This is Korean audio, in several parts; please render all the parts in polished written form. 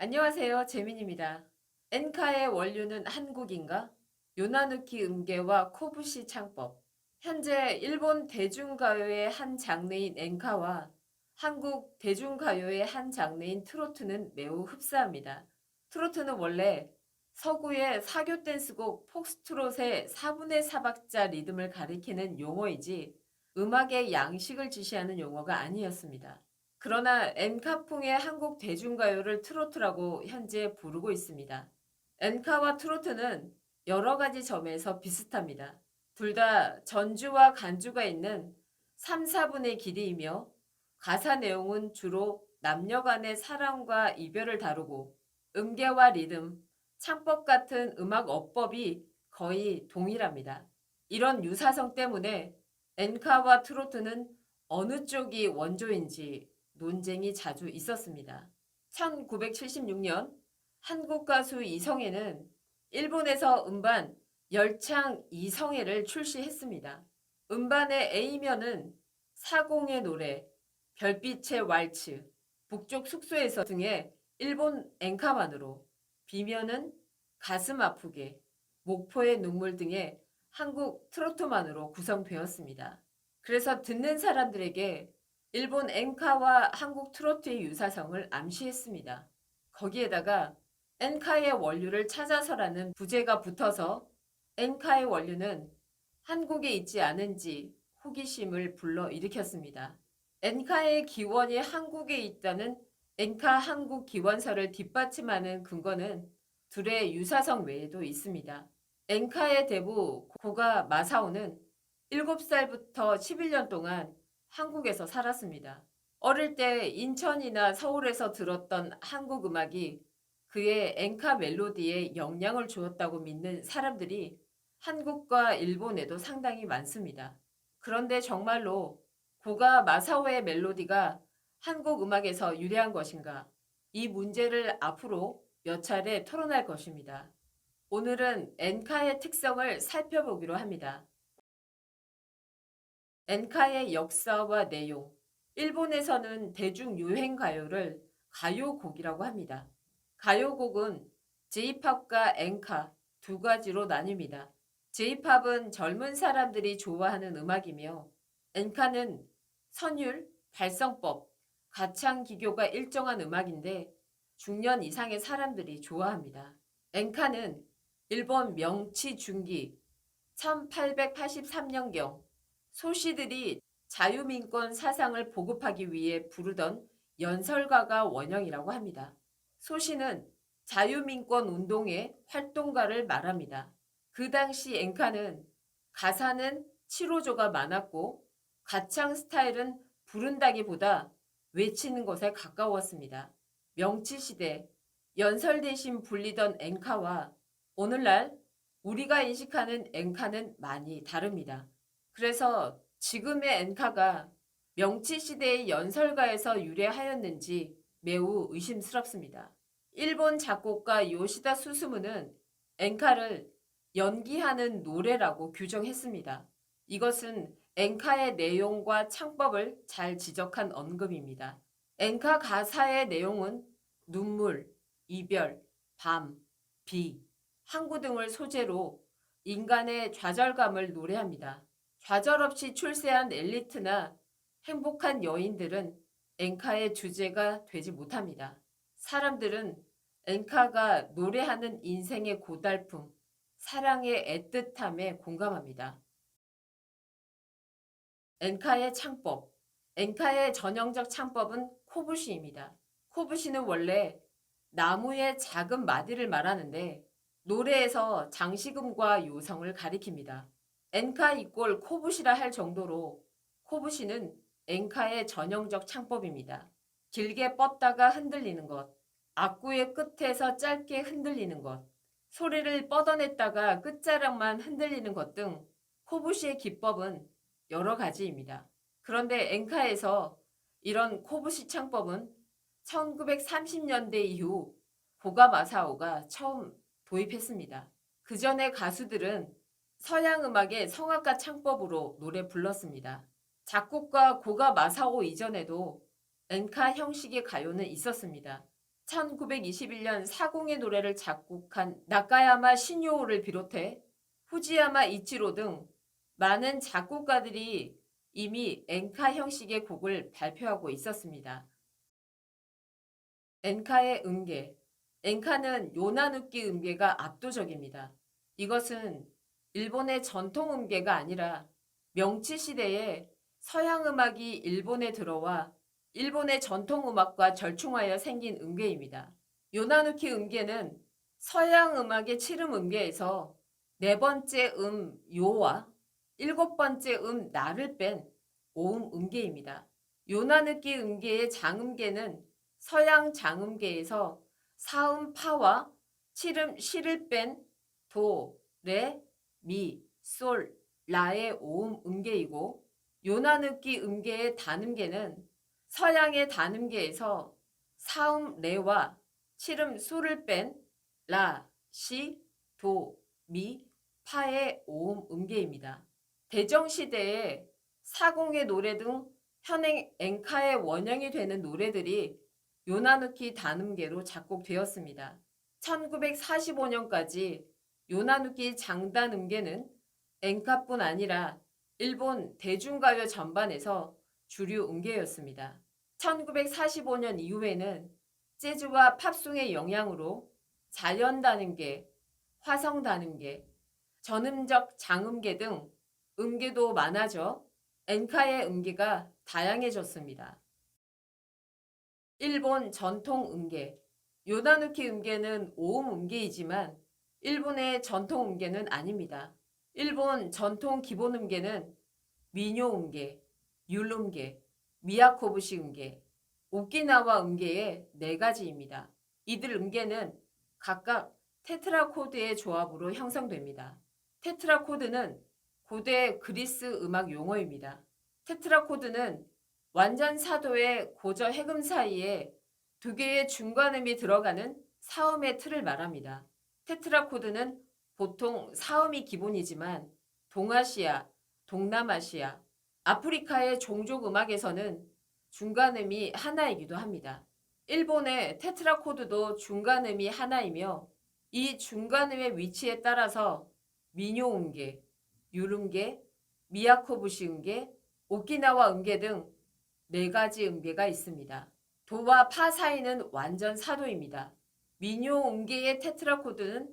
안녕하세요. 재민입니다. 엔카의 원류는 한국인가? 요나누키 음계와 코부시 창법. 현재 일본 대중가요의 한 장르인 엔카와 한국 대중가요의 한 장르인 트로트는 매우 흡사합니다. 트로트는 원래 서구의 사교 댄스곡 폭스트롯의 4분의 4박자 리듬을 가리키는 용어이지 음악의 양식을 지시하는 용어가 아니었습니다. 그러나 엔카풍의 한국 대중가요를 트로트라고 현재 부르고 있습니다. 엔카와 트로트는 여러 가지 점에서 비슷합니다. 둘 다 전주와 간주가 있는 3, 4분의 길이이며 가사 내용은 주로 남녀 간의 사랑과 이별을 다루고 음계와 리듬, 창법 같은 음악 어법이 거의 동일합니다. 이런 유사성 때문에 엔카와 트로트는 어느 쪽이 원조인지 논쟁이 자주 있었습니다. 1976년 한국 가수 이성애는 일본에서 음반 열창 이성애를 출시했습니다. 음반의 A면은 사공의 노래, 별빛의 왈츠, 북쪽 숙소에서 등의 일본 엔카만으로, B면은 가슴 아프게, 목포의 눈물 등의 한국 트로트만으로 구성되었습니다. 그래서 듣는 사람들에게 일본 엔카와 한국 트로트의 유사성을 암시했습니다. 거기에다가 엔카의 원류를 찾아서라는 부제가 붙어서 엔카의 원류는 한국에 있지 않은지 호기심을 불러일으켰습니다. 엔카의 기원이 한국에 있다는 엔카 한국 기원서를 뒷받침하는 근거는 둘의 유사성 외에도 있습니다. 엔카의 대부 고가 마사오는 7살부터 11년 동안 한국에서 살았습니다. 어릴 때 인천이나 서울에서 들었던 한국 음악이 그의 엔카 멜로디에 영향을 주었다고 믿는 사람들이 한국과 일본에도 상당히 많습니다. 그런데 정말로 고가 마사오의 멜로디가 한국 음악에서 유래한 것인가? 이 문제를 앞으로 몇 차례 토론할 것입니다. 오늘은 엔카의 특성을 살펴보기로 합니다. 엔카의 역사와 내용. 일본에서는 대중유행 가요를 가요곡이라고 합니다. 가요곡은 J-팝과 엔카 두 가지로 나뉩니다. J-팝은 젊은 사람들이 좋아하는 음악이며 엔카는 선율, 발성법, 가창 기교가 일정한 음악인데 중년 이상의 사람들이 좋아합니다. 엔카는 일본 명치 중기 1883년경 소시들이 자유민권 사상을 보급하기 위해 부르던 연설가가 원형이라고 합니다. 소시는 자유민권 운동의 활동가를 말합니다. 그 당시 엔카는 가사는 7호조가 많았고 가창 스타일은 부른다기보다 외치는 것에 가까웠습니다. 명치시대 연설 대신 불리던 엔카와 오늘날 우리가 인식하는 엔카는 많이 다릅니다. 그래서 지금의 엔카가 명치시대의 연설가에서 유래하였는지 매우 의심스럽습니다. 일본 작곡가 요시다 수스무는 엔카를 연기하는 노래라고 규정했습니다. 이것은 엔카의 내용과 창법을 잘 지적한 언급입니다. 엔카 가사의 내용은 눈물, 이별, 밤, 비, 항구 등을 소재로 인간의 좌절감을 노래합니다. 좌절 없이 출세한 엘리트나 행복한 여인들은 엔카의 주제가 되지 못합니다. 사람들은 엔카가 노래하는 인생의 고달픔, 사랑의 애틋함에 공감합니다. 엔카의 창법. 엔카의 전형적 창법은 코브시입니다. 코브시는 원래 나무의 작은 마디를 말하는데 노래에서 장식음과 요성을 가리킵니다. 엔카 이꼴 코브시라 할 정도로 코브시는 엔카의 전형적 창법입니다. 길게 뻗다가 흔들리는 것, 악구의 끝에서 짧게 흔들리는 것, 소리를 뻗어냈다가 끝자락만 흔들리는 것 등 코브시의 기법은 여러 가지입니다. 그런데 엔카에서 이런 코브시 창법은 1930년대 이후 고가 마사오가 처음 도입했습니다. 그 전에 가수들은 서양 음악의 성악가 창법으로 노래 불렀습니다. 작곡가 고가 마사오 이전에도 엔카 형식의 가요는 있었습니다. 1921년 사공의 노래를 작곡한 나카야마 신요오를 비롯해 후지야마 이치로 등 많은 작곡가들이 이미 엔카 형식의 곡을 발표하고 있었습니다. 엔카의 음계. 엔카는 요나누키 음계가 압도적입니다. 이것은 일본의 전통 음계가 아니라 명치 시대에 서양 음악이 일본에 들어와 일본의 전통 음악과 절충하여 생긴 음계입니다. 요나누키 음계는 서양 음악의 7음 음계에서 네 번째 요와 일곱 번째 나를 뺀 5음 음계입니다. 요나누키 음계의 장음계는 서양 장음계에서 4음 파와 7음 시를 뺀 도, 레, 미, 솔, 라의 5음 음계이고 요나누키 음계의 단음계는 서양의 단음계에서 4음 레와 7음 솔을 뺀 라, 시, 도, 미, 파의 5음 음계입니다. 대정시대에 사공의 노래 등 현행 엔카의 원형이 되는 노래들이 요나누키 단음계로 작곡되었습니다. 1945년까지 요나누키 장단음계는 엔카뿐 아니라 일본 대중가요 전반에서 주류 음계였습니다. 1945년 이후에는 재즈와 팝송의 영향으로 자연단음계, 화성단음계, 전음적 장음계 등 음계도 많아져 엔카의 음계가 다양해졌습니다. 일본 전통 음계. 요나누키 음계는 5음 음계이지만 일본의 전통 음계는 아닙니다. 일본 전통 기본 음계는 미뇨 음계, 율음계, 미야코부시 음계, 오키나와 음계의 4가지입니다. 이들 음계는 각각 테트라코드의 조합으로 형성됩니다. 테트라코드는 고대 그리스 음악 용어입니다. 테트라코드는 완전 사도의 고저 해금 사이에 2개의 중간음이 들어가는 사음의 틀을 말합니다. 테트라코드는 보통 사음이 기본이지만 동아시아, 동남아시아, 아프리카의 종족 음악에서는 중간음이 하나이기도 합니다. 일본의 테트라코드도 중간음이 하나이며 이 중간음의 위치에 따라서 미뇨 음계, 율음계, 미야코부시 음계, 오키나와 음계 등 4가지 음계가 있습니다. 도와 파 사이는 완전 사도입니다. 미뇨 음계의 테트라코드는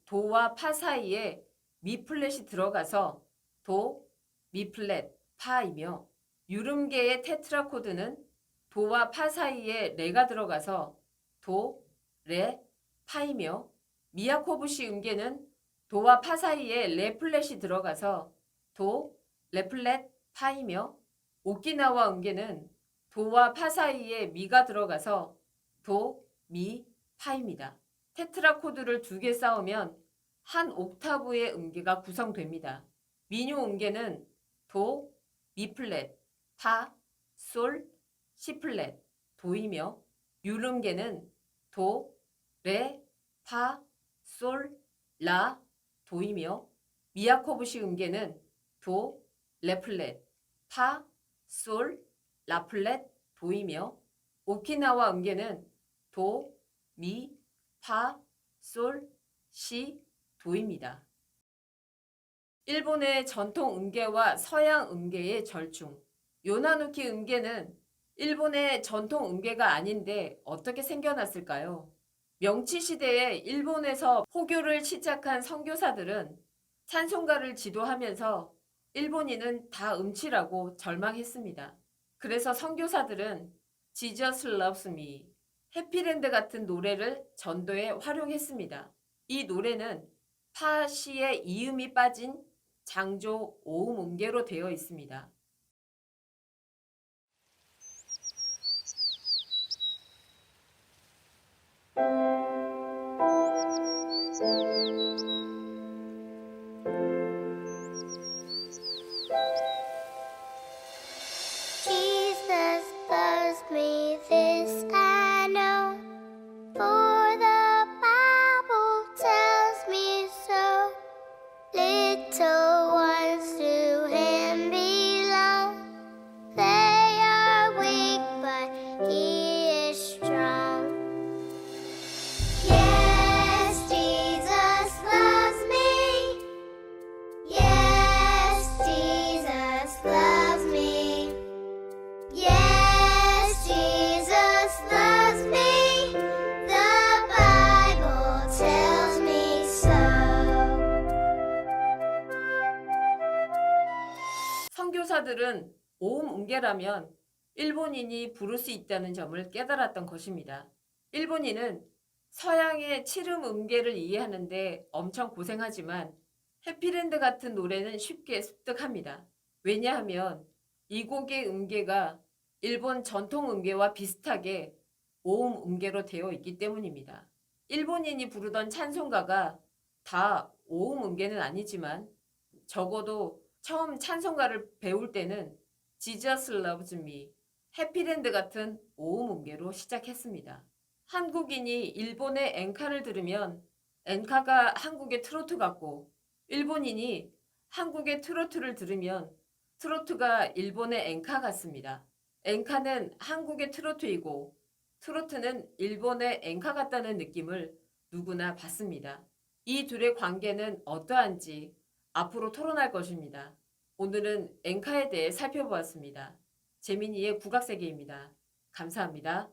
도와 파 사이에 미 플랫이 들어가서 도, 미 플랫, 파이며 율음계의 테트라코드는 도와 파 사이에 레가 들어가서 도, 레, 파이며 미야코부시 음계는 도와 파 사이에 레 플랫이 들어가서 도, 레 플랫, 파이며 오키나와 음계는 도와 파 사이에 미가 들어가서 도, 미, 파입니다. 테트라코드를 2개 쌓으면 한 옥타브의 음계가 구성됩니다. 미뇨 음계는 도, 미 플랫, 파, 솔, 시 플랫, 도이며 율음계는 도, 레, 파, 솔, 라, 도이며 미야코부시 음계는 도, 레 플랫, 파, 솔, 라 플랫, 도이며 오키나와 음계는 도, 미, 파, 솔, 시, 도입니다. 일본의 전통 음계와 서양 음계의 절충. 요나누키 음계는 일본의 전통 음계가 아닌데 어떻게 생겨났을까요? 명치 시대에 일본에서 포교를 시작한 선교사들은 찬송가를 지도하면서 일본인은 다 음치라고 절망했습니다. 그래서 선교사들은 Jesus Loves Me, 해피랜드 같은 노래를 전도에 활용했습니다. 이 노래는 파시의 이음이 빠진 장조 5음 음계로 되어 있습니다. Jesus loves me, this I know, for the Bible tells me so. Little ones to Him belong. 작곡가들은 오음 음계라면 일본인이 부를 수 있다는 점을 깨달았던 것입니다. 일본인은 서양의 칠음 음계를 이해하는데 엄청 고생하지만 해피랜드 같은 노래는 쉽게 습득합니다. 왜냐하면 이 곡의 음계가 일본 전통 음계와 비슷하게 오음 음계로 되어 있기 때문입니다. 일본인이 부르던 찬송가가 다 오음 음계는 아니지만 적어도 처음 찬송가를 배울 때는 Jesus Loves Me, 해피랜드 같은 오음 음계로 시작했습니다. 한국인이 일본의 엔카를 들으면 엔카가 한국의 트로트 같고 일본인이 한국의 트로트를 들으면 트로트가 일본의 엔카 같습니다. 엔카는 한국의 트로트이고 트로트는 일본의 엔카 같다는 느낌을 누구나 받습니다. 이 둘의 관계는 어떠한지 앞으로 토론할 것입니다. 오늘은 엔카에 대해 살펴보았습니다. 재민이의 국악세계입니다. 감사합니다.